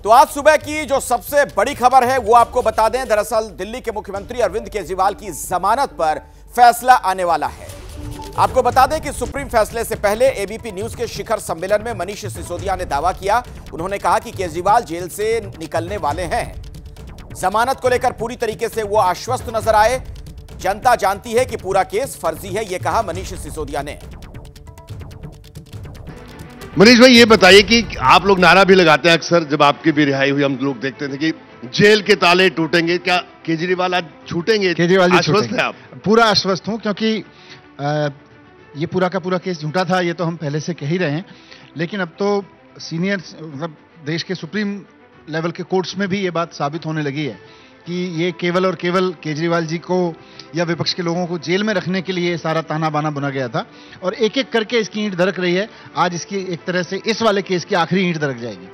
तो आज सुबह की जो सबसे बड़ी खबर है वो आपको बता दें। दरअसल दिल्ली के मुख्यमंत्री अरविंद केजरीवाल की जमानत पर फैसला आने वाला है। आपको बता दें कि सुप्रीम फैसले से पहले एबीपी न्यूज के शिखर सम्मेलन में मनीष सिसोदिया ने दावा किया। उन्होंने कहा कि केजरीवाल जेल से निकलने वाले हैं। जमानत को लेकर पूरी तरीके से वो आश्वस्त नजर आए। जनता जानती है कि पूरा केस फर्जी है, यह कहा मनीष सिसोदिया ने। मनीष भाई, ये बताइए कि आप लोग नारा भी लगाते हैं अक्सर, जब आपकी भी रिहाई हुई हम लोग देखते थे कि जेल के ताले टूटेंगे। क्या केजरीवाल आज छूटेंगे? केजरीवाल जी आश्वस्त है आप? पूरा आश्वस्त हूं, क्योंकि ये पूरा का पूरा केस झूठा था, ये तो हम पहले से कह ही रहे हैं। लेकिन अब तो सीनियर मतलब देश के सुप्रीम लेवल के कोर्ट्स में भी ये बात साबित होने लगी है कि ये केवल और केवल केजरीवाल जी को या विपक्ष के लोगों को जेल में रखने के लिए सारा ताना बाना बुना गया था, और एक एक करके इसकी ईंट दरक रही है। आज इसकी एक तरह से इस वाले केस की आखिरी ईंट दरक जाएगी।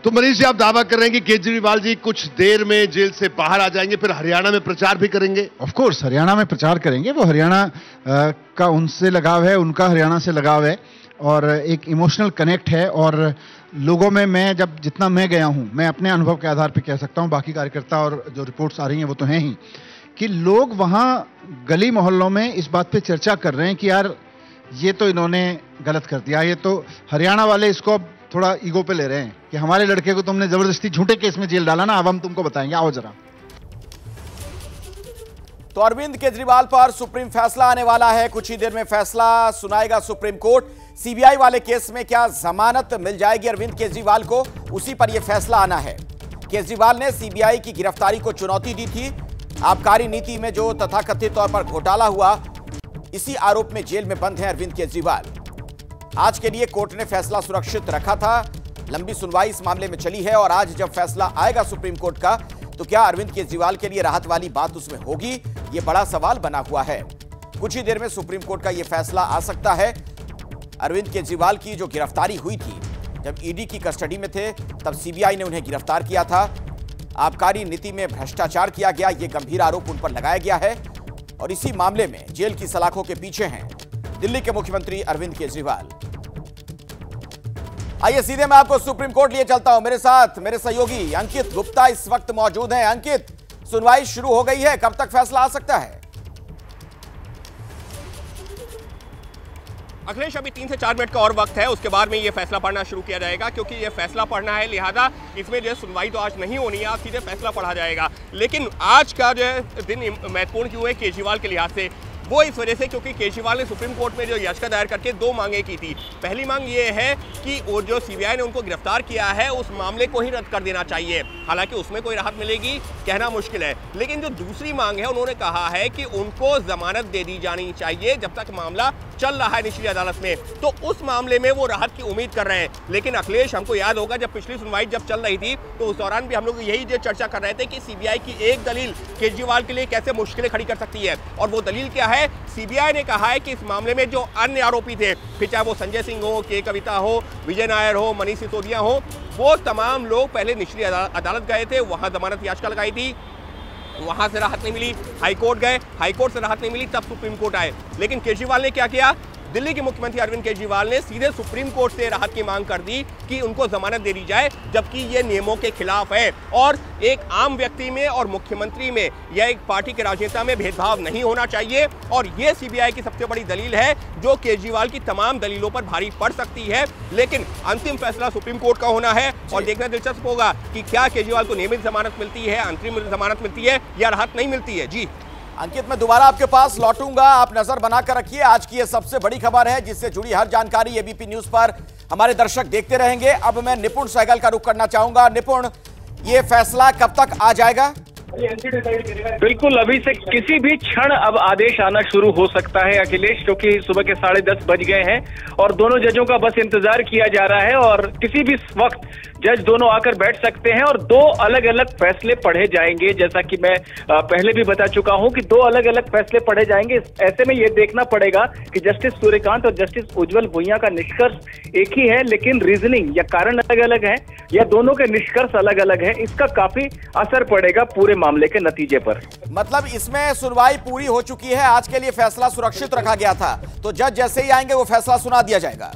तो मनीष जी, आप दावा कर रहे हैं कि केजरीवाल जी कुछ देर में जेल से बाहर आ जाएंगे, फिर हरियाणा में प्रचार भी करेंगे? ऑफ कोर्स हरियाणा में प्रचार करेंगे। वो हरियाणा का उनसे लगाव है, उनका हरियाणा से लगाव है, और एक इमोशनल कनेक्ट है। और लोगों में मैं जब जितना मैं गया हूं, मैं अपने अनुभव के आधार पर कह सकता हूं, बाकी कार्यकर्ता और जो रिपोर्ट्स आ रही हैं वो तो हैं ही, कि लोग वहां गली मोहल्लों में इस बात पे चर्चा कर रहे हैं कि यार ये तो इन्होंने गलत कर दिया। ये तो हरियाणा वाले इसको अब थोड़ा ईगो पे ले रहे हैं कि हमारे लड़के को तुमने जबरदस्ती झूठे केस में जेल डाला ना, अब हम तुमको बताएंगे, आओ जरा। तो अरविंद केजरीवाल पर सुप्रीम फैसला आने वाला है। कुछ ही देर में फैसला सुनाएगा सुप्रीम कोर्ट। सीबीआई वाले केस में क्या जमानत मिल जाएगी अरविंद केजरीवाल को, उसी पर यह फैसला आना है। केजरीवाल ने सीबीआई की गिरफ्तारी को चुनौती दी थी। आबकारी नीति में जो तथाकथित तौर पर घोटाला हुआ, इसी आरोप में जेल में बंद हैं अरविंद केजरीवाल। आज के लिए कोर्ट ने फैसला सुरक्षित रखा था। लंबी सुनवाई इस मामले में चली है, और आज जब फैसला आएगा सुप्रीम कोर्ट का, तो क्या अरविंद केजरीवाल के लिए राहत वाली बात उसमें होगी, यह बड़ा सवाल बना हुआ है। कुछ ही देर में सुप्रीम कोर्ट का यह फैसला आ सकता है। अरविंद केजरीवाल की जो गिरफ्तारी हुई थी, जब ईडी की कस्टडी में थे, तब सीबीआई ने उन्हें गिरफ्तार किया था। आबकारी नीति में भ्रष्टाचार किया गया, यह गंभीर आरोप उन पर लगाया गया है, और इसी मामले में जेल की सलाखों के पीछे हैं दिल्ली के मुख्यमंत्री अरविंद केजरीवाल। आइए सीधे मैं आपको सुप्रीम कोर्ट लिए चलता हूं। मेरे साथ मेरे सहयोगी अंकित गुप्ता इस वक्त मौजूद हैं। अंकित, सुनवाई शुरू हो गई है, कब तक फैसला आ सकता है? अखिलेश, अभी 3 से 4 मिनट का और वक्त है, उसके बाद में ये फैसला पढ़ना शुरू किया जाएगा, क्योंकि ये फैसला पढ़ना है, लिहाजा इसमें जो सुनवाई तो आज नहीं होनी है, आज सीधे फैसला पढ़ा जाएगा। लेकिन आज का जो दिन महत्वपूर्ण क्यों है केजरीवाल के लिहाज से, वो इस वजह से क्योंकि केजरीवाल ने सुप्रीम कोर्ट में जो याचिका दायर करके 2 मांगे की थी। पहली मांग ये है कि वो जो सीबीआई ने उनको गिरफ्तार किया है, उस मामले को ही रद्द कर देना चाहिए। हालांकि उसमें कोई राहत मिलेगी कहना मुश्किल है, लेकिन जो दूसरी मांग है, उन्होंने कहा है कि उनको जमानत दे दी जानी चाहिए जब तक मामला चल रहा है निचली अदालत में। तो उस मामले में वो राहत की उम्मीद कर रहे हैं। लेकिन अखिलेश, हमको याद होगा जब पिछली सुनवाई जब चल रही थी, तो उस दौरान भी हम लोग यही जो चर्चा कर रहे थे कि सीबीआई की एक दलील केजरीवाल के लिए कैसे मुश्किलें खड़ी कर सकती है। और वो दलील क्या है? सीबीआई ने कहा है कि इस मामले में जो अन्य आरोपी थे, फिर चाहे वो संजय सिंह हो, के कविता हो, विजय नायर हो, मनीष सिसोदिया हो, वो तमाम लोग पहले निचली अदालत गए थे, वहां जमानत याचिका लगाई थी, वहां से राहत नहीं मिली, हाईकोर्ट गए, हाईकोर्ट से राहत नहीं मिली, तब सुप्रीम कोर्ट आए। लेकिन केजरीवाल ने क्या किया? दिल्ली के मुख्यमंत्री अरविंद केजरीवाल ने सीधे सुप्रीम कोर्ट से राहत की मांग कर दी कि उनको जमानत दे दी जाए, जबकि ये नियमों के खिलाफ है। और एक आम व्यक्ति में और मुख्यमंत्री में या एक पार्टी के राजनेता में भेदभाव नहीं होना चाहिए। और ये सीबीआई की सबसे बड़ी दलील है, जो केजरीवाल की तमाम दलीलों पर भारी पड़ सकती है। लेकिन अंतिम फैसला सुप्रीम कोर्ट का होना है, और देखना दिलचस्प होगा कि क्या केजरीवाल को नियमित जमानत मिलती है, अंतरिम जमानत मिलती है, या राहत नहीं मिलती है। जी अंकित, मैं दोबारा आपके पास लौटूंगा, आप नजर बनाकर रखिए। आज की ये सबसे बड़ी खबर है, जिससे जुड़ी हर जानकारी एबीपी न्यूज पर हमारे दर्शक देखते रहेंगे। अब मैं निपुण सहगल का रुख करना चाहूंगा। निपुण, ये फैसला कब तक आ जाएगा? बिल्कुल, अभी से किसी भी क्षण अब आदेश आना शुरू हो सकता है अखिलेश, क्योंकि सुबह के 10:30 बज गए हैं और दोनों जजों का बस इंतजार किया जा रहा है, और किसी भी वक्त जज दोनों आकर बैठ सकते हैं और 2 अलग अलग फैसले पढ़े जाएंगे। जैसा कि मैं पहले भी बता चुका हूं कि 2 अलग अलग फैसले पढ़े जाएंगे। ऐसे में यह देखना पड़ेगा कि जस्टिस सूर्यकांत और जस्टिस उज्जवल भुइयां का निष्कर्ष एक ही है, लेकिन रीजनिंग या कारण अलग अलग है, या दोनों के निष्कर्ष अलग अलग है। इसका काफी असर पड़ेगा पूरे मामले के नतीजे पर। मतलब इसमें सुनवाई पूरी हो चुकी है, आज के लिए फैसला सुरक्षित रखा गया था, तो जज जैसे ही आएंगे वो फैसला सुना दिया जाएगा।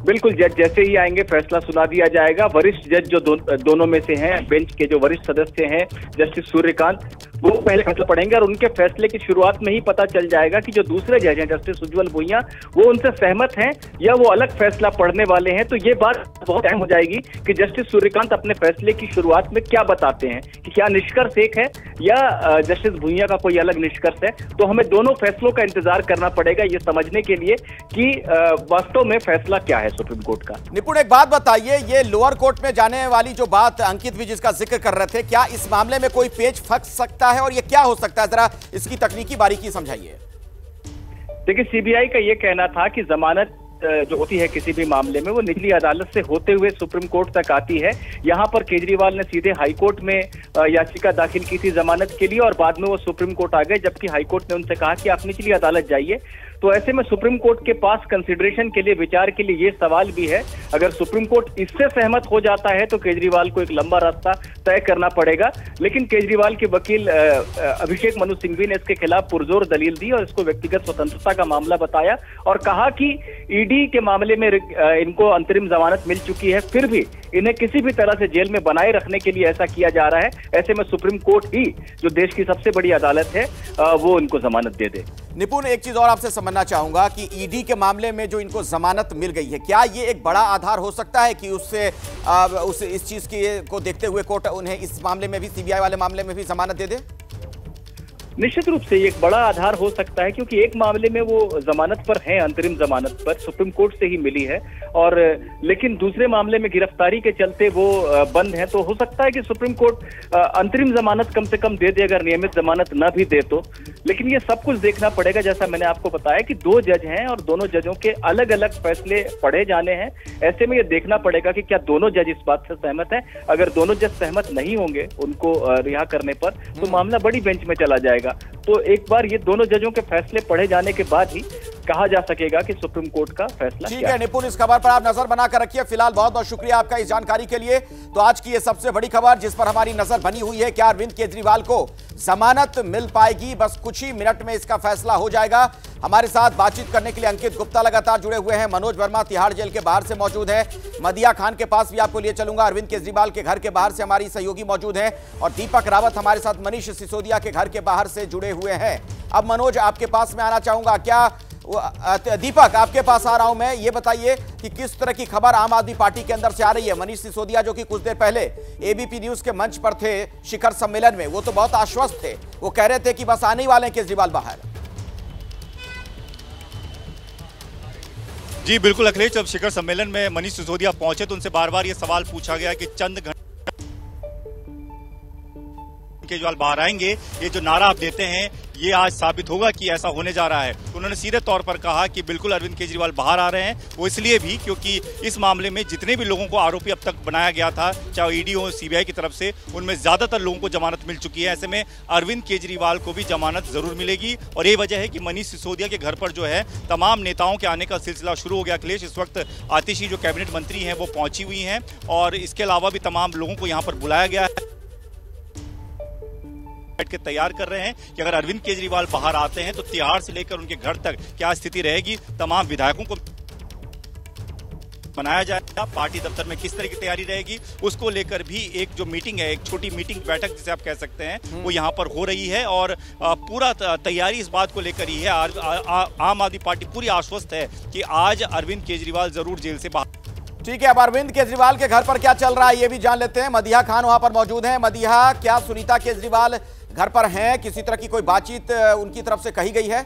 बिल्कुल, जज जैसे ही आएंगे फैसला सुना दिया जाएगा। वरिष्ठ जज जो दोनों में से हैं, बेंच के जो वरिष्ठ सदस्य हैं जस्टिस सूर्यकांत, वो पहले फैसला पढ़ेंगे और उनके फैसले की शुरुआत में ही पता चल जाएगा कि जो दूसरे जज हैं जस्टिस उज्जवल भुइयां, वो उनसे सहमत हैं या वो अलग फैसला पढ़ने वाले हैं। तो ये बात बहुत अहम हो जाएगी कि जस्टिस सूर्यकांत अपने फैसले की शुरुआत में क्या बताते हैं, कि क्या निष्कर्ष एक है या जस्टिस भुइयां का कोई अलग निष्कर्ष है। तो हमें दोनों फैसलों का इंतजार करना पड़ेगा ये समझने के लिए कि वास्तव में फैसला क्या है सुप्रीम कोर्ट का। निपुण, एक बात बताइए, ये लोअर कोर्ट में जाने वाली जो बात अंकित भी जिसका जिक्र कर रहे थे, क्या इस मामले में कोई पेच फंस सकता है और ये क्या हो सकता है, जरा इसकी तकनीकी बारीकी समझाइए। देखिए, सीबीआई का ये कहना था कि जमानत जो होती है किसी भी मामले में वो निचली अदालत से होते हुए सुप्रीम कोर्ट तक आती है। यहाँ पर केजरीवाल ने सीधे हाई कोर्ट में याचिका दाखिल की थी जमानत के लिए और बाद में वो सुप्रीम कोर्ट आ गए, जबकि हाई कोर्ट ने उनसे कहा कि आप निचली अदालत जाइए। तो ऐसे में सुप्रीम कोर्ट के पास कंसिडरेशन के लिए, विचार के लिए ये सवाल भी है, अगर सुप्रीम कोर्ट इससे सहमत हो जाता है तो केजरीवाल को एक लंबा रास्ता तय करना पड़ेगा। लेकिन केजरीवाल के वकील अभिषेक मनु सिंघवी ने इसके खिलाफ पुरजोर दलील दी और इसको व्यक्तिगत स्वतंत्रता का मामला बताया और कहा कि ईडी के मामले में इनको अंतरिम जमानत मिल चुकी है, फिर भी इन्हें किसी भी तरह से जेल में बनाए रखने के लिए ऐसा किया जा रहा है। ऐसे में सुप्रीम कोर्ट ही, जो देश की सबसे बड़ी अदालत है, वो इनको जमानत दे दे। निपुण, एक चीज और आपसे समझना चाहूंगा कि ईडी के मामले में जो इनको जमानत मिल गई है, क्या ये एक बड़ा आधार हो सकता है कि उससे इस चीज को देखते हुए कोर्ट उन्हें इस मामले में भी, सीबीआई वाले मामले में भी जमानत दे दे? निश्चित रूप से ये एक बड़ा आधार हो सकता है, क्योंकि एक मामले में वो जमानत पर हैं, अंतरिम जमानत पर सुप्रीम कोर्ट से ही मिली है, और लेकिन दूसरे मामले में गिरफ्तारी के चलते वो बंद है। तो हो सकता है कि सुप्रीम कोर्ट अंतरिम जमानत कम से कम दे दे, अगर नियमित जमानत न भी दे तो। लेकिन ये सब कुछ देखना पड़ेगा, जैसा मैंने आपको बताया कि दो जज हैं और दोनों जजों के अलग अलग फैसले पढ़े जाने हैं। ऐसे में ये देखना पड़ेगा कि क्या दोनों जज इस बात से सहमत हैं। अगर दोनों जज सहमत नहीं होंगे उनको रिहा करने पर, तो मामला बड़ी बेंच में चला जाएगा। तो एक बार ये दोनों जजों के फैसले पढ़े जाने के बाद ही कहा जा सकेगा कि सुप्रीम कोर्ट का फैसला ठीक है। निपुण, इस खबर पर आप नजर बनाकर रखिए। फिलहाल बहुत बहुत शुक्रिया आपका इस जानकारी के लिए। तो आज की ये सबसे बड़ी खबर जिस पर हमारी नजर बनी हुई है, क्या अरविंद केजरीवाल को जमानत मिल पाएगी? बस कुछ ही मिनट में इसका फैसला हो जाएगा। हमारे साथ बातचीत करने के लिए अंकित गुप्ता लगातार जुड़े हुए हैं। मनोज वर्मा तिहाड़ जेल के बाहर से मौजूद है। मदिया खान के पास भी आपको लिए चलूंगा। अरविंद केजरीवाल के घर के बाहर से हमारी सहयोगी मौजूद हैं और दीपक रावत हमारे साथ मनीष सिसोदिया के घर के बाहर से जुड़े हुए हैं। अब मनोज, आपके पास में आना चाहूंगा। क्या दीपक, आपके पास आ रहा हूं मैं। ये बताइए कि किस तरह की खबर आम आदमी पार्टी के अंदर से आ रही है। मनीष सिसोदिया जो कि कुछ देर पहले एबीपी न्यूज के मंच पर थे शिखर सम्मेलन में, वो तो बहुत आश्वस्त थे। वो कह रहे थे कि बस आने ही वाले हैं केजरीवाल बाहर। जी बिल्कुल अखिलेश, जब शिखर सम्मेलन में मनीष सिसोदिया पहुंचे तो उनसे बार बार ये सवाल पूछा गया कि चंद घंटे केजरीवाल बाहर आएंगे, ये जो नारा आप देते हैं ये आज साबित होगा कि ऐसा होने जा रहा है। तो उन्होंने सीधे तौर पर कहा कि बिल्कुल अरविंद केजरीवाल बाहर आ रहे हैं, वो इसलिए भी क्योंकि इस मामले में जितने भी लोगों को आरोपी अब तक बनाया गया था, चाहे ईडी हो सीबीआई की तरफ से, उनमें ज्यादातर लोगों को जमानत मिल चुकी है। ऐसे में अरविंद केजरीवाल को भी जमानत जरूर मिलेगी और ये वजह है कि मनीष सिसोदिया के घर पर जो है तमाम नेताओं के आने का सिलसिला शुरू हो गया। अखिलेश, इस वक्त आतिशी जो कैबिनेट मंत्री हैं वो पहुंची हुई हैं और इसके अलावा भी तमाम लोगों को यहाँ पर बुलाया गया है, बैठ के तैयार कर रहे हैं कि अगर अरविंद केजरीवाल बाहर आते हैं तो तिहाड़ से लेकर उनके घर तक क्या स्थिति रहेगी। तमाम विधायकों को बनाया जाएगा, पार्टी दफ्तर में किस तरह की तैयारी रहेगी उसको लेकर भी एक जो मीटिंग है, एक छोटी मीटिंग बैठक जिसे आप कह सकते हैं, वो यहाँ पर हो रही है और पूरा तैयारी इस बात को लेकर ही है। आम आदमी पार्टी पूरी आश्वस्त है कि आज अरविंद केजरीवाल जरूर जेल से बाहर। ठीक है, अब अरविंद केजरीवाल के घर पर क्या चल रहा है ये भी जान लेते हैं। मदिया खान वहां पर मौजूद हैं। मदिया, क्या सुनीता केजरीवाल घर पर हैं? किसी तरह की कोई बातचीत उनकी तरफ से कही गई है?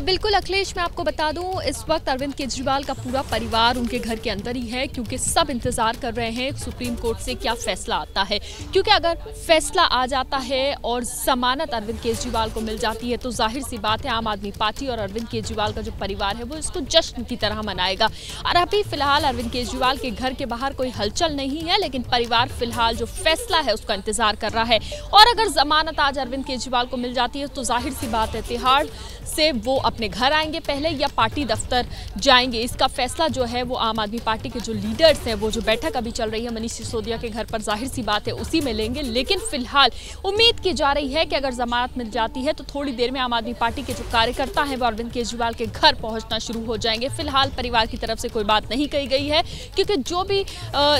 बिल्कुल अखिलेश, मैं आपको बता दूं, इस वक्त अरविंद केजरीवाल का पूरा परिवार उनके घर के अंदर ही है, क्योंकि सब इंतजार कर रहे हैं सुप्रीम कोर्ट से क्या फैसला आता है। क्योंकि अगर फैसला आ जाता है और जमानत अरविंद केजरीवाल को मिल जाती है तो जाहिर सी बात है आम आदमी पार्टी और अरविंद केजरीवाल का जो परिवार है वो इसको जश्न की तरह मनाएगा। और अभी फिलहाल अरविंद केजरीवाल के घर के बाहर कोई हलचल नहीं है, लेकिन परिवार फिलहाल जो फैसला है उसका इंतजार कर रहा है। और अगर जमानत आज अरविंद केजरीवाल को मिल जाती है तो जाहिर सी बात है तिहाड़ से वो वो अपने घर आएंगे पहले या पार्टी दफ्तर जाएंगे, इसका फैसला जो है वो आम आदमी पार्टी के जो लीडर्स हैं, वो जो बैठक अभी चल रही है मनीष सिसोदिया के घर पर, जाहिर सी बात है उसी में लेंगे। लेकिन फिलहाल उम्मीद की जा रही है कि अगर जमानत मिल जाती है तो थोड़ी देर में आम आदमी पार्टी के जो कार्यकर्ता हैं वो अरविंद केजरीवाल के घर पहुंचना शुरू हो जाएंगे। फिलहाल परिवार की तरफ से कोई बात नहीं कही गई है, क्योंकि जो भी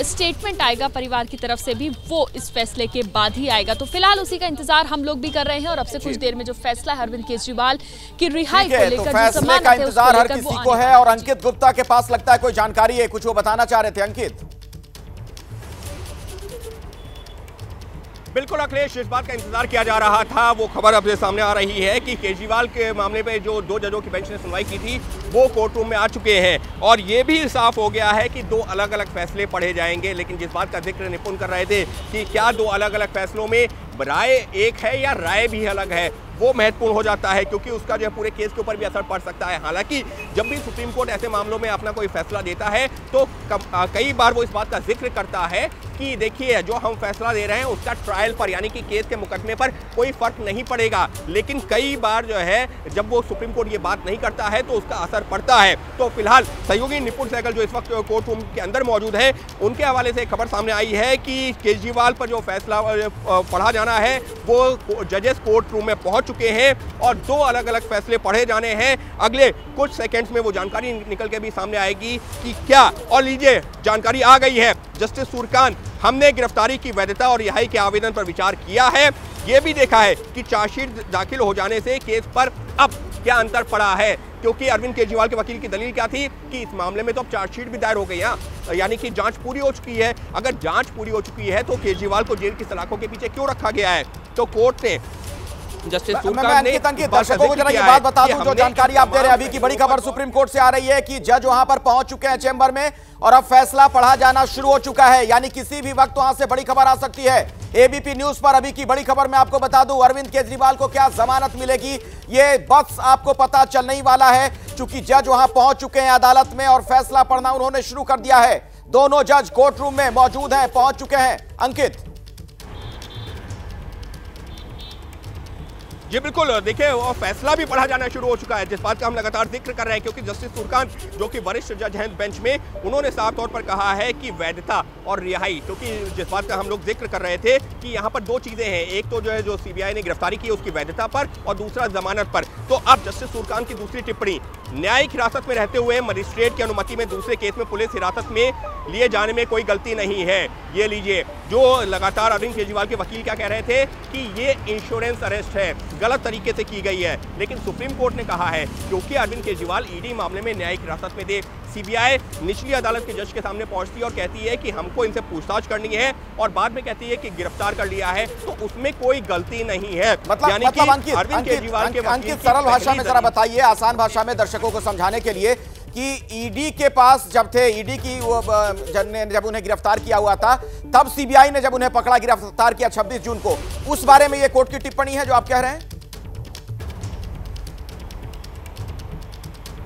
स्टेटमेंट आएगा परिवार की तरफ से भी वो इस फैसले के बाद ही आएगा। तो फिलहाल उसी का इंतजार हम लोग भी कर रहे हैं और अब से कुछ देर में जो फैसला है अरविंद केजरीवाल की रिहाई को लेकर, फैसले का इंतजार हर किसी को है। और अंकित गुप्ता के पास लगता है कोई जानकारी है, कुछ वो बताना चाह रहे थे। अंकित। बिल्कुल अखिलेश, इस बात का इंतजार किया जा रहा था, वो खबर अब सामने आ रही है कि केजरीवाल के मामले में जो 2 जजों की बेंच ने सुनवाई की थी वो कोर्ट रूम में आ चुके हैं और ये भी साफ हो गया है कि 2 अलग अलग फैसले पढ़े जाएंगे। लेकिन जिस बात का जिक्र निपुण कर रहे थे कि क्या 2 अलग अलग फैसलों में राय एक है या राय भी अलग है, वो महत्वपूर्ण हो जाता है, क्योंकि उसका जो है पूरे केस के ऊपर भी असर पड़ सकता है। हालांकि जब भी सुप्रीम कोर्ट ऐसे मामलों में अपना कोई फैसला देता है तो कई बार वो इस बात का जिक्र करता है कि देखिए जो हम फैसला दे रहे हैं उसका ट्रायल पर यानी कि केस के मुकदमे पर कोई फर्क नहीं पड़ेगा। लेकिन कई बार जो है जब वो सुप्रीम कोर्ट ये बात नहीं करता है तो उसका असर पड़ता है। तो फिलहाल सहयोगी निपुण सहगल जो इस वक्त कोर्ट रूम के अंदर मौजूद है, उनके हवाले से खबर सामने आई है कि केजरीवाल पर जो फैसला पढ़ा जाना है वो जजेस कोर्ट रूम में पहुंच चुके हैं और 2 अलग अलग फैसले पढ़े जाने हैं। अगले कुछ सेकंड्स में वो जानकारी निकल के भी सामने आएगी कि क्या। और लीजिए जानकारी आ गई है, जस्टिस सूर्यकांत, हमने गिरफ्तारी की वैधता और रिहाई के आवेदन पर विचार किया है। ये भी देखा है कि चार्जशीट दाखिल हो जाने से केस पर अब क्या अंतर पड़ा है, क्योंकि अरविंद केजरीवाल के वकील की दलील क्या थी कि इस मामले में तो अब चार्जशीट भी दायर हो गई है, यानी कि जांच पूरी हो चुकी है। अगर जांच पूरी हो चुकी है तो केजरीवाल को जेल की सलाखों के पीछे क्यों रखा गया है। तो कोर्ट ने जस्टिस दर्शकों को जरा ये बात बता दूं, जो जानकारी आप दे रहे हैं अभी की बड़ी खबर सुप्रीम कोर्ट से आ रही है कि जज वहां पर पहुंच चुके हैं चेंबर में और अब फैसला पढ़ा जाना शुरू हो चुका है, यानी किसी भी वक्त वहां से बड़ी खबर आ सकती है। एबीपी न्यूज पर अभी की बड़ी खबर मैं आपको बता दूं, अरविंद केजरीवाल को क्या जमानत मिलेगी ये बस आपको पता चलने ही वाला है, चूंकि जज वहां पहुंच चुके हैं अदालत में और फैसला पढ़ना उन्होंने शुरू कर दिया है। दोनों जज कोर्ट रूम में मौजूद हैं, पहुंच चुके हैं। अंकित। जी बिल्कुल, देखिए वो फैसला भी पढ़ा जाना शुरू हो चुका है, जिस बात का हम लगातार जिक्र कर रहे हैं, क्योंकि जस्टिस सूर्यकांत जो कि वरिष्ठ जज हैं बेंच में, उन्होंने साफ तौर पर कहा है कि वैधता और रिहाई, क्योंकि जिस बात का हम लोग जिक्र कर रहे थे कि यहाँ पर 2 चीजें हैं, एक तो जो है जो सीबीआई ने गिरफ्तारी की उसकी वैधता पर और दूसरा जमानत पर। तो अब जस्टिस सूर्यकांत की दूसरी टिप्पणी, न्यायिक हिरासत में रहते हुए मजिस्ट्रेट की अनुमति में दूसरे केस में पुलिस हिरासत में लिए जाने में कोई गलती नहीं है। ये लीजिए, जो लगातार अरविंद केजरीवाल के वकील क्या कह रहे थे कि ये इंश्योरेंस अरेस्ट है, गलत तरीके से की गई है, लेकिन सुप्रीम कोर्ट ने कहा है क्योंकि अरविंद केजरीवाल ईडी मामले में न्यायिक हिरासत में थे, सीबीआई निचली अदालत के जज के सामने पहुंचती है और कहती है कि हमको इनसे पूछताछ करनी है और बाद में कहती है कि गिरफ्तार कर लिया है, तो उसमें कोई गलती नहीं है। यानी कि अरविंद केजरीवाल के वकील सरल भाषा में जरा बताइए, आसान भाषा में दर्शकों को समझाने के लिए, कि ईडी के पास जब थे, ईडी की जब उन्हें गिरफ्तार किया हुआ था, तब सीबीआई ने जब उन्हें पकड़ा गिरफ्तार किया 26 जून को, उस बारे में ये कोर्ट की टिप्पणी है जो आप कह रहे हैं?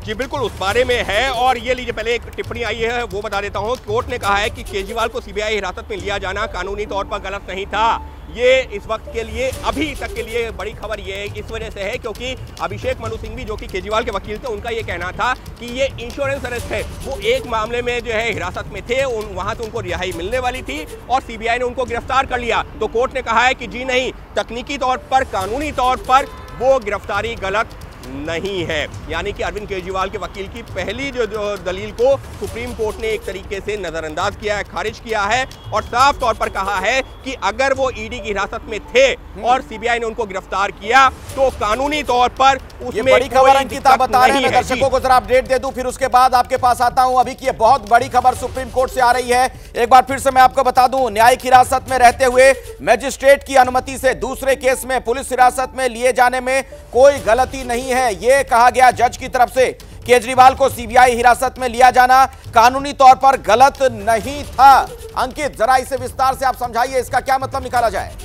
जी बिल्कुल, उस बारे में है। और ये लीजिए पहले एक टिप्पणी आई है वो बता देता हूं। कोर्ट ने कहा है कि केजरीवाल को सीबीआई हिरासत में लिया जाना कानूनी तौर पर गलत नहीं था। ये इस वक्त के लिए, अभी तक के लिए बड़ी खबर ये इस वजह से है क्योंकि अभिषेक मनु सिंघवी जो कि केजरीवाल के वकील थे, उनका ये कहना था कि ये इंश्योरेंस अरेस्ट है। वो एक मामले में जो है हिरासत में थे, वहां से उनको रिहाई मिलने वाली थी और सीबीआई ने उनको गिरफ्तार कर लिया। तो कोर्ट ने कहा है कि जी नहीं, तकनीकी तौर पर, कानूनी तौर पर वो गिरफ्तारी गलत नहीं है। यानी कि अरविंद केजरीवाल के वकील की पहली जो दलील को सुप्रीम कोर्ट ने एक तरीके से नजरअंदाज किया है, खारिज किया है और साफ तौर पर कहा है कि अगर वो ईडी की हिरासत में थे और सीबीआई ने उनको गिरफ्तार किया तो कानूनी तौर पर उसमें बड़ी खबर अंकित आप बता रहे हैं। दर्शकों को जरा अपडेट दे दूं, फिर उसके बाद आपके पास आता हूं। अभी की ये बहुत बड़ी खबर सुप्रीम कोर्ट से आ रही है, एक बार फिर से मैं आपको बता दूं, न्यायिक हिरासत में रहते हुए मजिस्ट्रेट की अनुमति से दूसरे केस में पुलिस हिरासत में लिए जाने में कोई गलती नहीं है, यह कहा गया जज की तरफ से। केजरीवाल को सीबीआई हिरासत में लिया जाना कानूनी तौर पर गलत नहीं था। अंकित, जरा इसे विस्तार से आप समझाइए, इसका क्या मतलब निकाला जाए?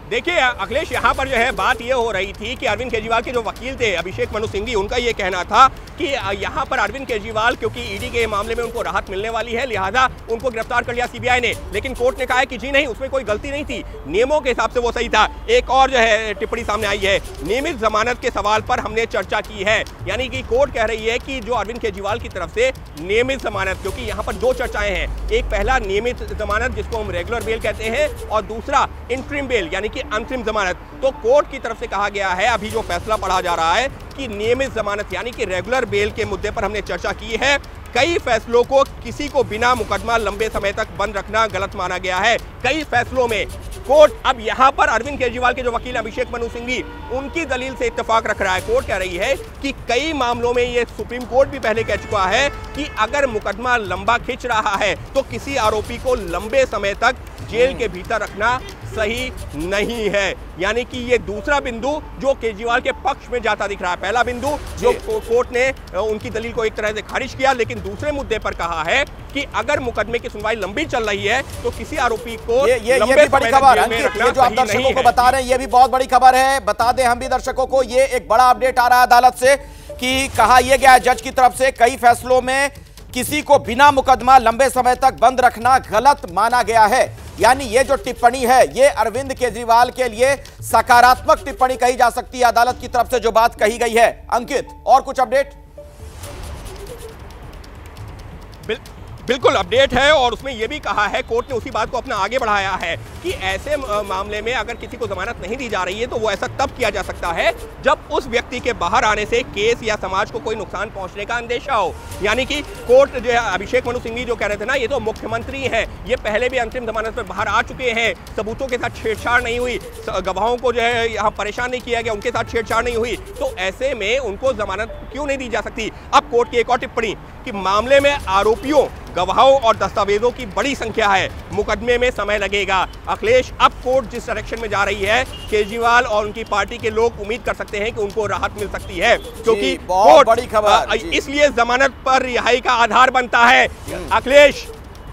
देखिए अखिलेश, यहाँ पर जो है बात ये हो रही थी कि अरविंद केजरीवाल के जो वकील थे अभिषेक मनु सिंघवी, उनका ये कहना था कि यहाँ पर अरविंद केजरीवाल क्योंकि ईडी के मामले में उनको राहत मिलने वाली है, लिहाजा उनको गिरफ्तार कर लिया सीबीआई ने। लेकिन कोर्ट ने कहा है कि जी नहीं, उसमें कोई गलती नहीं थी, नियमों के हिसाब से वो सही था। एक और जो है टिप्पणी सामने आई है, नियमित जमानत के सवाल पर हमने चर्चा की है, यानी कि कोर्ट कह रही है कि जो अरविंद केजरीवाल की तरफ से नियमित जमानत, क्योंकि यहाँ पर दो चर्चाएं हैं, एक पहला नियमित जमानत जिसको हम रेगुलर बेल कहते हैं, और दूसरा इंटरिम बेल यानी कि अंतरिम जमानत। तो कोर्ट की तरफ से कहा गया है, अभी जो फैसला पढ़ा जा रहा है, कि नियमित जमानत यानी कि रेगुलर बेल के मुद्दे पर हमने चर्चा की है। कई फैसलों को किसी को बिना मुकदमा लंबे समय तक बंद रखना गलत माना गया है, कई फैसलों में। कोर्ट अब यहां पर अरविंद केजरीवाल के जो वकील अभिषेक मनु सिंघवी, उनकी दलील से इत्तेफाक रख रहा है। कोर्ट कह रही है कि कई मामलों में ये सुप्रीम कोर्ट भी पहले कह चुका है कि अगर मुकदमा लंबा खिंच रहा है तो किसी आरोपी को लंबे समय तक जेल के भीतर रखना सही नहीं है। यानी कि ये दूसरा बिंदु जो केजरीवाल के पक्ष में जाता दिख रहा है। पहला बिंदु जो कोर्ट ने उनकी दलील को एक तरह से खारिज किया, लेकिन दूसरे मुद्दे पर कहा है कि अगर मुकदमे की सुनवाई लंबी चल रही है तो किसी आरोपी को ये भी बड़ी खबर है, ये जो आप दर्शकों को बता रहे हैं ये भी बहुत बड़ी खबर है। बता दें हम भी दर्शकों को, ये एक बड़ा अपडेट आ रहा है अदालत से कि कहा यह गया है जज की तरफ से, कई फैसलों में किसी को बिना मुकदमा लंबे समय तक बंद रखना गलत माना गया है। यानी ये जो टिप्पणी है ये अरविंद केजरीवाल के लिए सकारात्मक टिप्पणी कही जा सकती है अदालत की तरफ से जो बात कही गई है। अंकित, और कुछ अपडेट? बिल्कुल अपडेट है, और उसमें यह भी कहा है, कोर्ट ने उसी बात को अपना आगे बढ़ाया है कि ऐसे मामले में अगर किसी को जमानत नहीं दी जा रही है तो वो ऐसा तब किया जा सकता है जब उस व्यक्ति के बाहर आने से केस या समाज को कोई नुकसान पहुंचने का अंदेशा हो। यानी कि कोर्ट जो है, अभिषेक मनु सिंघवी जो कह रहे थे ना, ये तो मुख्यमंत्री हैं, ये पहले भी अंतरिम जमानत पर बाहर आ चुके हैं, सबूतों के साथ छेड़छाड़ नहीं हुई, गवाहों को जो है यहाँ परेशान नहीं किया गया, उनके साथ छेड़छाड़ नहीं हुई, तो ऐसे में उनको जमानत क्यों नहीं दी जा सकती। अब कोर्ट की एक और टिप्पणी कि मामले में आरोपियों, गवाहों और दस्तावेजों की बड़ी संख्या है, मुकदमे में समय लगेगा। अखिलेश, अब कोर्ट जिस डायरेक्शन में जा रही है, केजरीवाल और उनकी पार्टी के लोग उम्मीद कर सकते हैं कि उनको राहत मिल सकती है, क्योंकि कोर्ट बड़ी खबर इसलिए जमानत पर रिहाई का आधार बनता है। अखिलेश,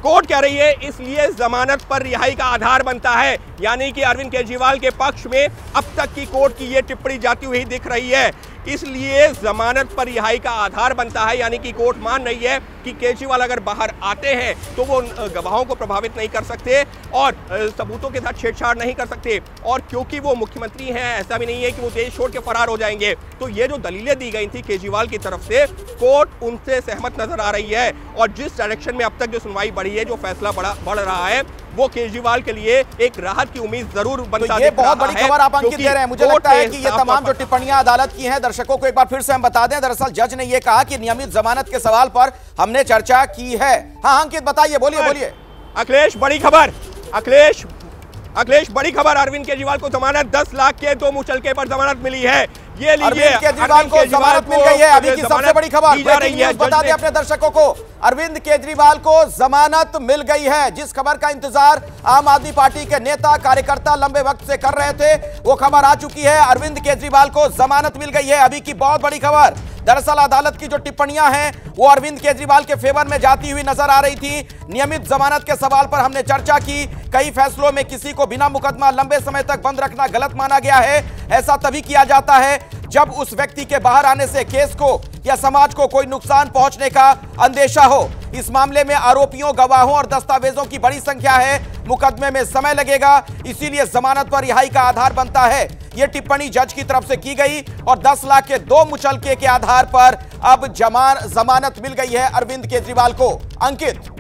कोर्ट कह रही है इसलिए जमानत पर रिहाई का आधार बनता है, यानी कि अरविंद केजरीवाल के पक्ष में अब तक की कोर्ट की ये टिप्पणी जाती हुई दिख रही है। इसलिए जमानत पर रिहाई का आधार बनता है, यानी कि कोर्ट मान रही है कि केजरीवाल अगर बाहर आते हैं तो वो गवाहों को प्रभावित नहीं कर सकते और सबूतों के साथ छेड़छाड़ नहीं कर सकते, और क्योंकि वो मुख्यमंत्री हैं ऐसा भी नहीं है कि वो देश छोड़ के फरार हो जाएंगे। तो ये जो दलीलें दी गई थी केजरीवाल की तरफ से, कोर्ट उनसे सहमत नजर आ रही है, और जिस डायरेक्शन में अब तक जो सुनवाई बढ़ी है, जो फैसला बढ़ रहा है, वो केजरीवाल के लिए एक राहत की उम्मीद जरूर बनता है। ये बहुत बड़ी खबर आप अंकित दे रहे हैं। मुझे लगता है कि ये तमाम जो टिप्पणियां अदालत की हैं, दर्शकों को एक बार फिर से हम बता दें। दरअसल जज ने ये कहा कि नियमित जमानत के सवाल पर हमने चर्चा की है। हाँ अंकित, बताइए, बोलिए। अखिलेश, बड़ी खबर, अखिलेश बड़ी खबर, अरविंद केजरीवाल को जमानत 10 लाख के 2 मुचलके पर जमानत मिली है। ये लीजिए, अरविंद केजरीवाल को जमानत मिल गई है। अभी की सबसे बड़ी खबर बता दें अपने दर्शकों को, अरविंद केजरीवाल को जमानत मिल गई है। जिस खबर का इंतजार आम आदमी पार्टी के नेता कार्यकर्ता लंबे वक्त से कर रहे थे, वो खबर आ चुकी है। अरविंद केजरीवाल को जमानत मिल गई है। अभी की बहुत बड़ी खबर, दरअसल अदालत की जो टिप्पणियां हैं वो अरविंद केजरीवाल के फेवर में जाती हुई नजर आ रही थी। नियमित जमानत के सवाल पर हमने चर्चा की, कई फैसलों में किसी को बिना मुकदमा लंबे समय तक बंद रखना गलत माना गया है। ऐसा तभी किया जाता है जब उस व्यक्ति के बाहर आने से केस को या समाज को कोई नुकसान पहुंचने का अंदेशा हो। इस मामले में आरोपियों, गवाहों और दस्तावेजों की बड़ी संख्या है, मुकदमे में समय लगेगा, इसीलिए जमानत पर रिहाई का आधार बनता है। यह टिप्पणी जज की तरफ से की गई और 10 लाख के 2 मुचलके के आधार पर अब जमानत मिल गई है अरविंद केजरीवाल को। अंकित,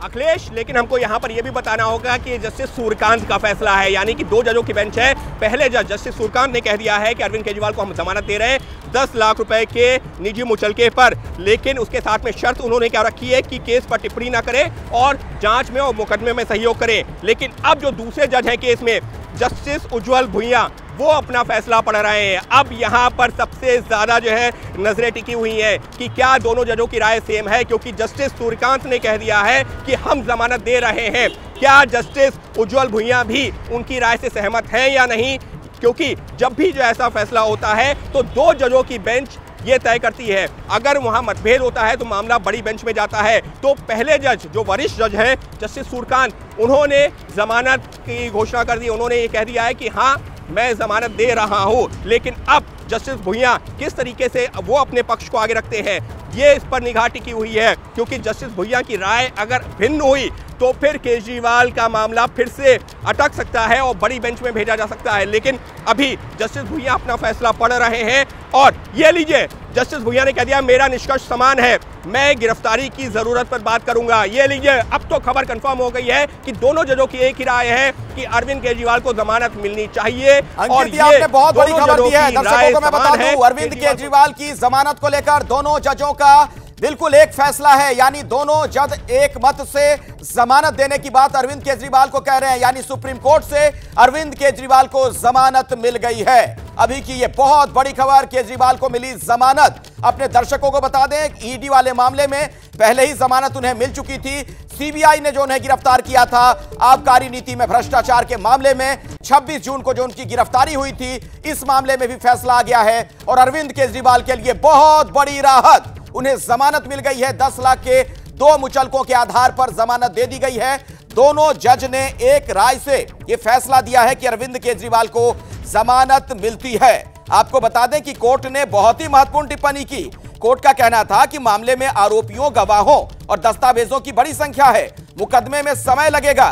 अखिलेश, लेकिन हमको यहां पर यह भी बताना होगा कि जस्टिस सूर्यकांत का फैसला है, यानी कि 2 जजों की बेंच है। पहले जज जस्टिस सूर्यकांत ने कह दिया है कि अरविंद केजरीवाल को हम जमानत दे रहे हैं 10 लाख रुपए के निजी मुचलके पर, लेकिन उसके साथ में शर्त उन्होंने क्या रखी है कि केस पर टिप्पणी ना करें और जांच में और मुकदमे में सहयोग करें। लेकिन अब जो दूसरे जज हैं केस में, जस्टिस उज्जवल भुइयां, वो अपना फैसला पढ़ रहे हैं। अब यहाँ पर सबसे ज्यादा जो है नजरें टिकी हुई हैं कि क्या दोनों जजों की राय सेम है, क्योंकि जस्टिस सूर्यकांत ने कह दिया है कि हम जमानत दे रहे हैं। क्या जस्टिस उज्जवल भुइयां भी उनकी राय से सहमत हैं या नहीं, क्योंकि जब भी जो ऐसा फैसला होता है तो 2 जजों की बेंच ये तय करती है। अगर वहां मतभेद होता है तो मामला बड़ी बेंच में जाता है। तो पहले जज, जो वरिष्ठ जज है जस्टिस सूर्यकांत, उन्होंने जमानत की घोषणा कर दी। उन्होंने ये कह दिया है कि हाँ, मैं जमानत दे रहा हूं। लेकिन अब जस्टिस भुइयां किस तरीके से वो अपने पक्ष को आगे रखते हैं, ये इस पर निगाह टिकी हुई है, क्योंकि जस्टिस भुइयां की राय अगर भिन्न हुई तो फिर केजरीवाल का मामला फिर से अटक सकता है और बड़ी बेंच में भेजा जा सकता है। लेकिन अभी जस्टिस भुइयां अपना फैसला पढ़ रहे हैं और ये लीजिए, जस्टिस भुइयां ने कह दिया मेरा निष्कर्ष समान है, मैं गिरफ्तारी की जरूरत पर बात करूंगा। ये लीजिए, अब तो खबर कंफर्म हो गई है कि दोनों जजों की एक ही राय है कि अरविंद केजरीवाल को जमानत मिलनी चाहिए। और ये आपने बहुत बड़ी खबर दी है दर्शकों को। मैं बता दूं, अरविंद केजरीवाल की जमानत को लेकर दोनों जजों का बिल्कुल एक फैसला है, यानी दोनों जज एक मत से जमानत देने की बात अरविंद केजरीवाल को कह रहे हैं। यानी सुप्रीम कोर्ट से अरविंद केजरीवाल को जमानत मिल गई है। अभी की ये बहुत बड़ी खबर, केजरीवाल को मिली जमानत। अपने दर्शकों को बता दें, ईडी वाले मामले में पहले ही जमानत उन्हें मिल चुकी थी। सीबीआई ने जो उन्हें गिरफ्तार किया था आबकारी नीति में भ्रष्टाचार के मामले में, 26 जून को जो उनकी गिरफ्तारी हुई थी, इस मामले में भी फैसला आ गया है और अरविंद केजरीवाल के लिए बहुत बड़ी राहत, उन्हें जमानत मिल गई है। 10 लाख के 2 मुचलकों के आधार पर जमानत दे दी गई है। दोनों जज ने एक राय से यह फैसला दिया है कि अरविंद केजरीवाल को जमानत मिलती है। आपको बता दें कि कोर्ट ने बहुत ही महत्वपूर्ण टिप्पणी की। कोर्ट का कहना था कि मामले में आरोपियों, गवाहों और दस्तावेजों की बड़ी संख्या है, मुकदमे में समय लगेगा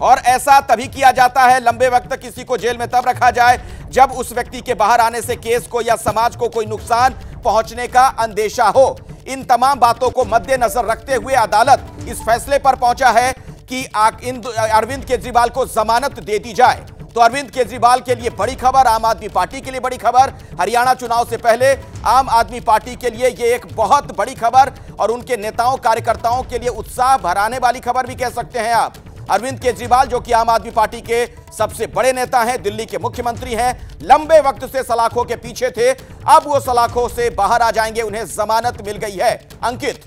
और ऐसा तभी किया जाता है, लंबे वक्त तक किसी को जेल में तब रखा जाए जब उस व्यक्ति के बाहर आने से केस को या समाज को कोई नुकसान पहुंचने का अंदेशा हो। इन तमाम बातों को मद्देनजर रखते हुए अदालत इस फैसले पर पहुंचा है कि अरविंद केजरीवाल को जमानत दे दी जाए। तो अरविंद केजरीवाल के लिए बड़ी खबर, आम आदमी पार्टी के लिए बड़ी खबर। हरियाणा चुनाव से पहले आम आदमी पार्टी के लिए यह एक बहुत बड़ी खबर और उनके नेताओं कार्यकर्ताओं के लिए उत्साह भराने वाली खबर भी कह सकते हैं आप। अरविंद केजरीवाल, जो कि आम आदमी पार्टी के सबसे बड़े नेता हैं, दिल्ली के मुख्यमंत्री हैं, लंबे वक्त से सलाखों के पीछे थे, अब वो सलाखों से बाहर आ जाएंगे, उन्हें जमानत मिल गई है। अंकित।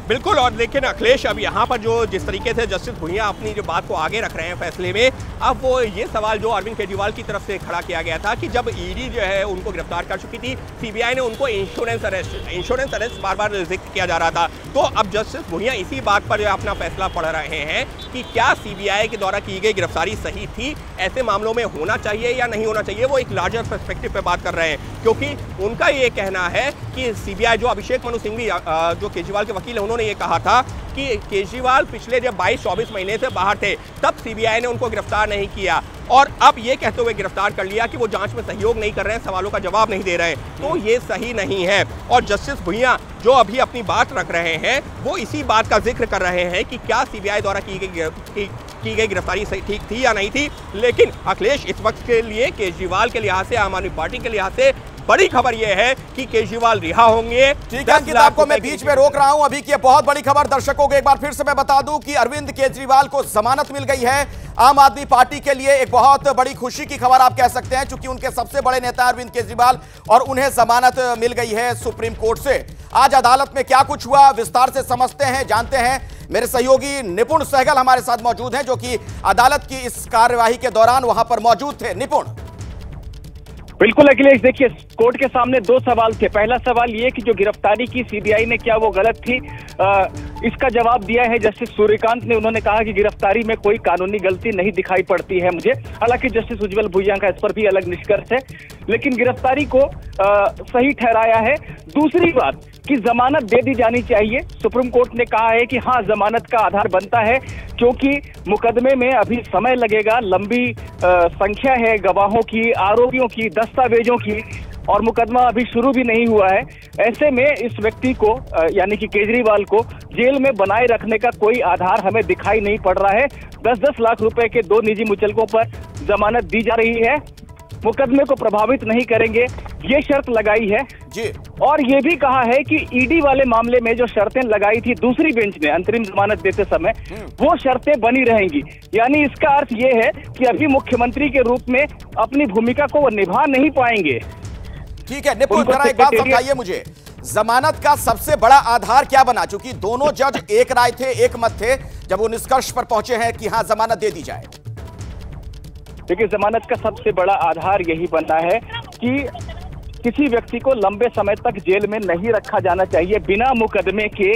बिल्कुल, और लेकिन अखिलेश, अब यहाँ पर जो जिस तरीके से जस्टिस भुइयां अपनी जो बात को आगे रख रहे हैं फैसले में, अब वो ये सवाल जो अरविंद केजरीवाल की तरफ से खड़ा किया गया था कि जब ईडी जो है उनको गिरफ्तार कर चुकी थी, सीबीआई ने उनको इंश्योरेंस अरेस्ट बार बार जिक्र किया जा रहा था। तो अब जस्टिस भुइयां इसी बात पर अपना फैसला पढ़ रहे हैं कि क्या सीबीआई के द्वारा की गई गिरफ्तारी सही थी, ऐसे मामलों में होना चाहिए या नहीं होना चाहिए। वो एक लार्जर पर्सपेक्टिव पे बात कर रहे हैं, क्योंकि उनका ये कहना है कि सीबीआई, जो अभिषेक मनु सिंघवी जो केजरीवाल के वकील है, उन्होंने ये कहा था कि केजरीवाल पिछले जब 22-24 महीने से बाहर थे तब सीबीआई ने उनको गिरफ्तार नहीं किया, और अब ये कहते हुए गिरफ्तार कर लिया कि वो जांच में सहयोग नहीं कर रहे हैं, सवालों का जवाब नहीं दे रहे हैं। तो ये सही नहीं है। और जस्टिस भुइयां जो अभी अपनी बात रख रहे हैं, वो इसी बात का जिक्र कर रहे हैं कि क्या सीबीआई द्वारा की गई गिरफ्तारी सही ठीक थी या नहीं थी। लेकिन अखिलेश, इस वक्त के लिए केजरीवाल के लिहाज से, आम आदमी पार्टी के लिहाज से बड़ी खबर यह है कि केजरीवाल रिहा होंगे। ठीक है अंकित, आपको मैं बीच में रोक रहा हूं। अभी की बहुत बड़ी खबर दर्शकों को एक बार फिर से मैं बता दूं कि अरविंद केजरीवाल को जमानत मिल गई है। आम आदमी पार्टी के लिए एक बहुत बड़ी खुशी की खबर आप कह सकते हैं, क्योंकि उनके सबसे बड़े नेता अरविंद केजरीवाल, और उन्हें जमानत मिल गई है सुप्रीम कोर्ट से। आज अदालत में क्या कुछ हुआ विस्तार से समझते हैं, जानते हैं। मेरे सहयोगी निपुण सहगल हमारे साथ मौजूद हैं, जो कि अदालत की इस कार्यवाही के दौरान वहां पर मौजूद थे। निपुण। बिल्कुल अखिलेश, देखिए, कोर्ट के सामने 2 सवाल थे। पहला सवाल ये कि जो गिरफ्तारी की सीबीआई ने, क्या वो गलत थी। इसका जवाब दिया है जस्टिस सूर्यकांत ने। उन्होंने कहा कि गिरफ्तारी में कोई कानूनी गलती नहीं दिखाई पड़ती है मुझे। हालांकि जस्टिस उज्जवल भुइयां का इस पर भी अलग निष्कर्ष है, लेकिन गिरफ्तारी को सही ठहराया है। दूसरी बात कि जमानत दे दी जानी चाहिए। सुप्रीम कोर्ट ने कहा है कि हाँ, जमानत का आधार बनता है, क्योंकि मुकदमे में अभी समय लगेगा, लंबी संख्या है गवाहों की, आरोपियों की, दस्तावेजों की, और मुकदमा अभी शुरू भी नहीं हुआ है। ऐसे में इस व्यक्ति को, यानी कि केजरीवाल को, जेल में बनाए रखने का कोई आधार हमें दिखाई नहीं पड़ रहा है। 10-10 लाख रुपए के 2 निजी मुचलकों पर जमानत दी जा रही है, मुकदमे को प्रभावित नहीं करेंगे, ये शर्त लगाई है जी। और ये भी कहा है कि ईडी वाले मामले में जो शर्तें लगाई थी दूसरी बेंच ने अंतरिम जमानत देते समय, वो शर्तें बनी रहेंगी। यानी इसका अर्थ ये है कि अभी मुख्यमंत्री के रूप में अपनी भूमिका को वो निभा नहीं पाएंगे। ठीक है निपुण, जरा एक बात समझाइए मुझे, जमानत का सबसे बड़ा आधार क्या बना? चूंकि दोनों जज एक राय थे, एक मत थे, जब वो निष्कर्ष पर पहुंचे हैं कि हां जमानत दे दी जाए। देखिए, जमानत का सबसे बड़ा आधार यही बनता है कि किसी व्यक्ति को लंबे समय तक जेल में नहीं रखा जाना चाहिए बिना मुकदमे के।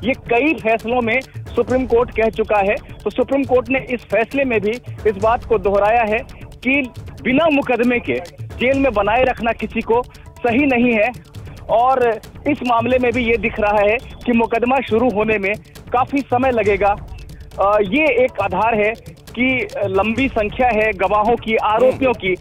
ये कई फैसलों में सुप्रीम कोर्ट कह चुका है। तो सुप्रीम कोर्ट ने इस फैसले में भी इस बात को दोहराया है कि बिना मुकदमे के जेल में बनाए रखना किसी को सही नहीं है। और इस मामले में भी ये दिख रहा है कि मुकदमा शुरू होने में काफी समय लगेगा। ये एक आधार है कि लंबी संख्या है गवाहों की, आरोपियों की,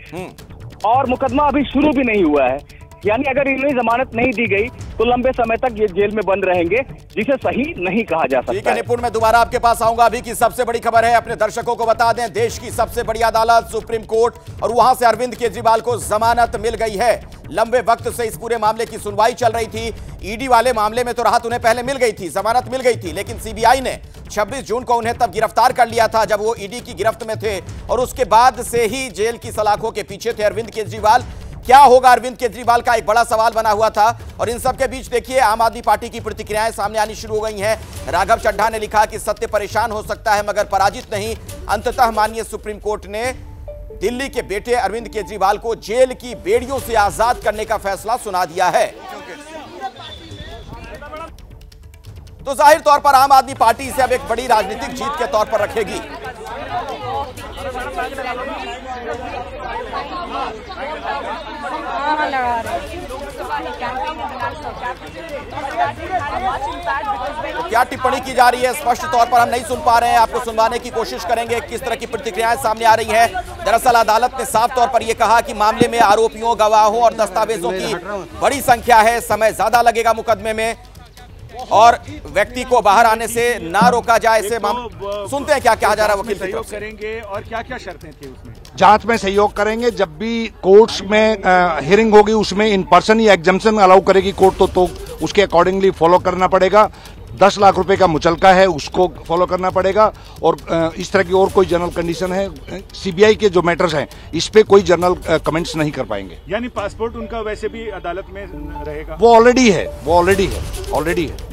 और मुकदमा अभी शुरू भी नहीं हुआ है। यानी अगर इन्हें जमानत नहीं दी गई तो लंबे समय तक ये जेल में बंद रहेंगे, जिसे सही नहीं कहा जा सकता। ठीक है निपुण, मैं दोबारा आपके पास आऊंगा। अभी की सबसे बड़ी खबर है, अपने दर्शकों को बता दें, देश की सबसे बड़ी अदालत सुप्रीम कोर्ट, और वहां से अरविंद केजरीवाल को जमानत मिल गई है। लंबे वक्त से इस पूरे मामले की सुनवाई चल रही थी। ईडी वाले मामले में तो राहत उन्हें पहले मिल गई थी, जमानत मिल गई थी, लेकिन सीबीआई ने 26 जून को उन्हें तब गिरफ्तार कर लिया था जब वो ईडी की गिरफ्त में थे, और उसके बाद से ही जेल की सलाखों के पीछे थे अरविंद केजरीवाल। क्या होगा अरविंद केजरीवाल का एक बड़ा सवाल बना हुआ था। और इन सब के बीच देखिए, आम आदमी पार्टी की प्रतिक्रियाएं सामने आनी शुरू हो गई हैं। राघव चड्ढा ने लिखा कि सत्य परेशान हो सकता है मगर पराजित नहीं। अंततः माननीय सुप्रीम कोर्ट ने दिल्ली के बेटे अरविंद केजरीवाल को जेल की बेड़ियों से आजाद करने का फैसला सुना दिया है। तो जाहिर तौर पर आम आदमी पार्टी इसे अब एक बड़ी राजनीतिक जीत के तौर पर रखेगी। क्या टिप्पणी की जा रही है स्पष्ट तौर पर हम नहीं सुन पा रहे हैं, आपको सुनवाने की कोशिश करेंगे किस तरह की प्रतिक्रियाएं सामने आ रही हैं। दरअसल अदालत ने साफ तौर पर यह कहा कि मामले में आरोपियों, गवाहों और दस्तावेजों की बड़ी संख्या है, समय ज्यादा लगेगा मुकदमे में, और व्यक्ति को बाहर आने से ना रोका जाए। इसे सुनते हैं क्या कहा जा रहा है वकील की तरफ से। करेंगे और क्या क्या शर्तें थी उसमें? जांच में सहयोग करेंगे। जब भी कोर्ट्स में हियरिंग होगी उसमें इन पर्सन या एग्जम्पशन अलाउ करेगी कोर्ट तो उसके अकॉर्डिंगली फॉलो करना पड़ेगा। 10 लाख रुपए का मुचलका है, उसको फॉलो करना पड़ेगा। और इस तरह की और कोई जनरल कंडीशन है, सीबीआई के जो मैटर्स हैं इस पे कोई जनरल कमेंट्स नहीं कर पाएंगे। यानी पासपोर्ट उनका वैसे भी अदालत में रहेगा? वो ऑलरेडी है।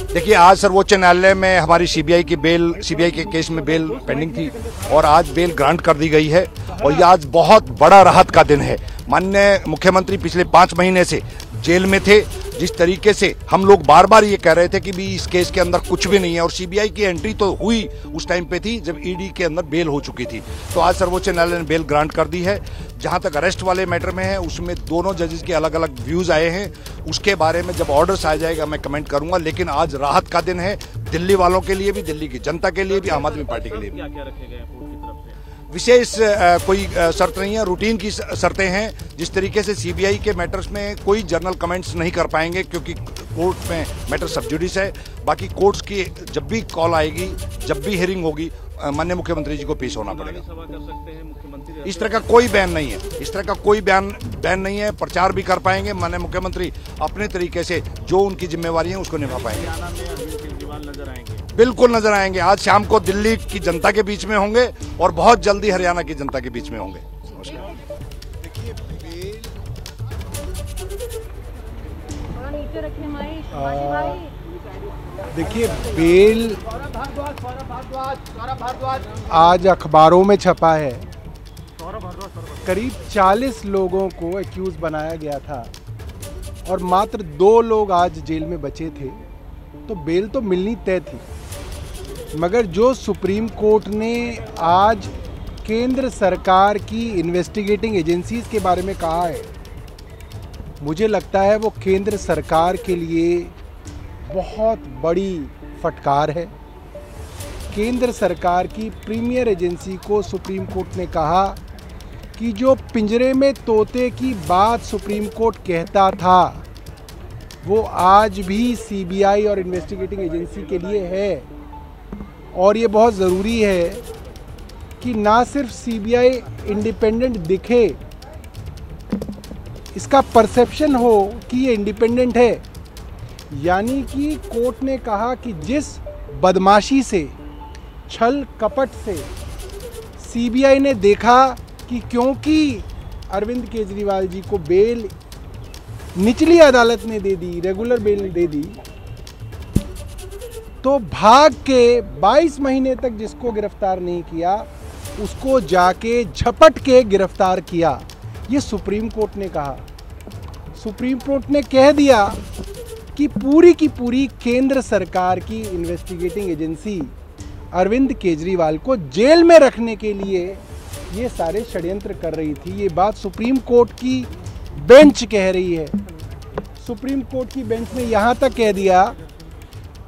देखिए, आज सर्वोच्च न्यायालय में हमारी सीबीआई के केस में बेल पेंडिंग थी और आज बेल ग्रांट कर दी गई है। और ये आज बहुत बड़ा राहत का दिन है। माननीय मुख्यमंत्री पिछले 5 महीने से जेल में थे। जिस तरीके से हम लोग बार बार ये कह रहे थे कि भी इस केस के अंदर कुछ भी नहीं है, और सीबीआई की एंट्री तो हुई उस टाइम पे थी जब ईडी के अंदर बेल हो चुकी थी। तो आज सर्वोच्च न्यायालय ने बेल ग्रांट कर दी है। जहां तक अरेस्ट वाले मैटर में है उसमें दोनों जजेस के अलग अलग व्यूज आए हैं, उसके बारे में जब ऑर्डर्स आ जाएगा मैं कमेंट करूंगा। लेकिन आज राहत का दिन है दिल्ली वालों के लिए भी, दिल्ली की जनता के लिए भी, आम आदमी पार्टी के लिए भी। विशेष कोई शर्त नहीं है, रूटीन की शर्तें हैं। जिस तरीके से सीबीआई के मैटर्स में कोई जर्नल कमेंट्स नहीं कर पाएंगे क्योंकि कोर्ट में मैटर सब जुडिस है। बाकी कोर्ट्स की जब भी कॉल आएगी, जब भी हियरिंग होगी, माननीय मुख्यमंत्री जी को पेश होना पड़ेगा। इस तरह का कोई बैन नहीं है। प्रचार भी कर पाएंगे माननीय मुख्यमंत्री अपने तरीके से, जो उनकी जिम्मेवारी है उसको निभा पाएंगे। बिल्कुल नजर आएंगे। आज शाम को दिल्ली की जनता के बीच में होंगे और बहुत जल्दी हरियाणा की जनता के बीच में होंगे। देखिए, बेल आज अखबारों में छपा है। करीब 40 लोगों को एक्यूज बनाया गया था और मात्र 2 लोग आज जेल में बचे थे, तो बेल तो मिलनी तय थी। मगर जो सुप्रीम कोर्ट ने आज केंद्र सरकार की इन्वेस्टिगेटिंग एजेंसीज के बारे में कहा है, मुझे लगता है वो केंद्र सरकार के लिए बहुत बड़ी फटकार है। केंद्र सरकार की प्रीमियर एजेंसी को सुप्रीम कोर्ट ने कहा कि जो पिंजरे में तोते की बात सुप्रीम कोर्ट कहता था वो आज भी सीबीआई और इन्वेस्टिगेटिंग एजेंसी के लिए है। और ये बहुत ज़रूरी है कि ना सिर्फ सीबीआई इंडिपेंडेंट दिखे, इसका परसेप्शन हो कि ये इंडिपेंडेंट है। यानी कि कोर्ट ने कहा कि जिस बदमाशी से, छल कपट से सीबीआई ने देखा कि क्योंकि अरविंद केजरीवाल जी को बेल निचली अदालत ने दे दी, रेगुलर बेल दे दी, तो भाग के 22 महीने तक जिसको गिरफ्तार नहीं किया उसको जाके झपट के गिरफ्तार किया। ये सुप्रीम कोर्ट ने कहा। सुप्रीम कोर्ट ने कह दिया कि पूरी की पूरी केंद्र सरकार की इन्वेस्टिगेटिंग एजेंसी अरविंद केजरीवाल को जेल में रखने के लिए ये सारे षड्यंत्र कर रही थी। ये बात सुप्रीम कोर्ट की बेंच कह रही है। सुप्रीम कोर्ट की बेंच ने यहाँ तक कह दिया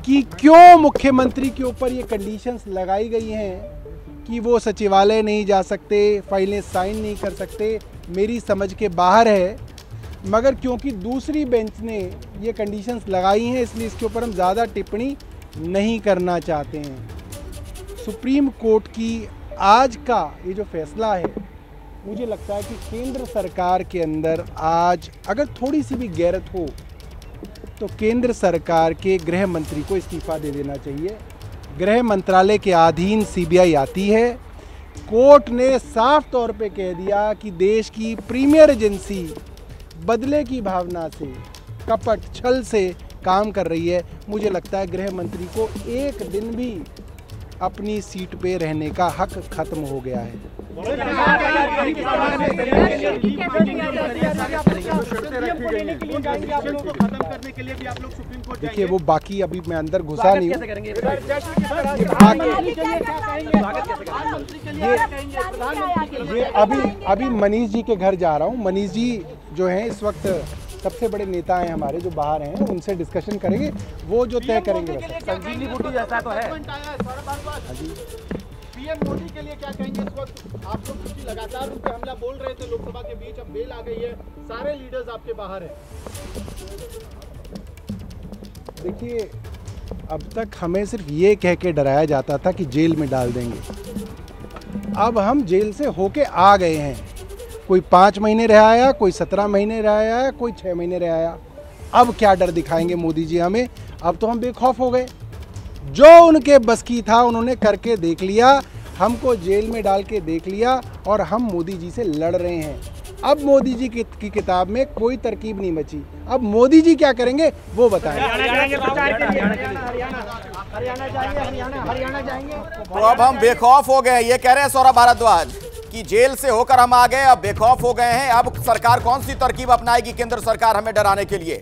कि क्यों मुख्यमंत्री के ऊपर ये कंडीशंस लगाई गई हैं कि वो सचिवालय नहीं जा सकते, फाइलें साइन नहीं कर सकते, मेरी समझ के बाहर है। मगर क्योंकि दूसरी बेंच ने ये कंडीशंस लगाई हैं इसलिए इसके ऊपर हम ज़्यादा टिप्पणी नहीं करना चाहते हैं। सुप्रीम कोर्ट की आज का ये जो फैसला है, मुझे लगता है कि केंद्र सरकार के अंदर आज अगर थोड़ी सी भी गैरत हो तो केंद्र सरकार के गृह मंत्री को इस्तीफा दे देना चाहिए। गृह मंत्रालय के अधीन सीबीआई आती है। कोर्ट ने साफ तौर पे कह दिया कि देश की प्रीमियर एजेंसी बदले की भावना से, कपट छल से काम कर रही है। मुझे लगता है गृह मंत्री को एक दिन भी अपनी सीट पे रहने का हक खत्म हो गया है। देखिए वो बाकी अभी मैं अंदर घुसा नहीं हूँ। ये अभी मनीष जी के घर जा रहा हूँ। मनीष जी जो हैं इस वक्त सबसे बड़े नेता हैं हमारे जो बाहर हैं, उनसे डिस्कशन करेंगे, वो जो तय करेंगे। संजीवनी बूटी जैसा तो है। पीएम मोदी के लिए क्या कहेंगे? इस वक्त आप लोग क्योंकि लगातार उन पे हमला बोल रहे थे लोकसभा के बीच, अब बेल आ गई है, सारे लीडर्स आपके बाहर हैं। देखिए अब तक हमें सिर्फ ये कह के डराया जाता था कि जेल में डाल देंगे। अब हम जेल से होके आ गए हैं। कोई 5 महीने रह आया, कोई 17 महीने रह आया, कोई 6 महीने रह आया। अब क्या डर दिखाएंगे मोदी जी हमें? अब तो हम बेखौफ हो गए। जो उनके बस की था उन्होंने करके देख लिया, हमको जेल में डाल के देख लिया और हम मोदी जी से लड़ रहे हैं। अब मोदी जी की किताब में कोई तरकीब नहीं बची। अब मोदी जी क्या करेंगे वो बताएं। तो अब हम बेखौफ हो गए, ये कह रहे हैं सौरभ भारद्वाज कि जेल से होकर हम आ गए, अब बेखौफ हो गए हैं। अब सरकार कौन सी तरकीब अपनाएगी केंद्र सरकार हमें डराने के लिए?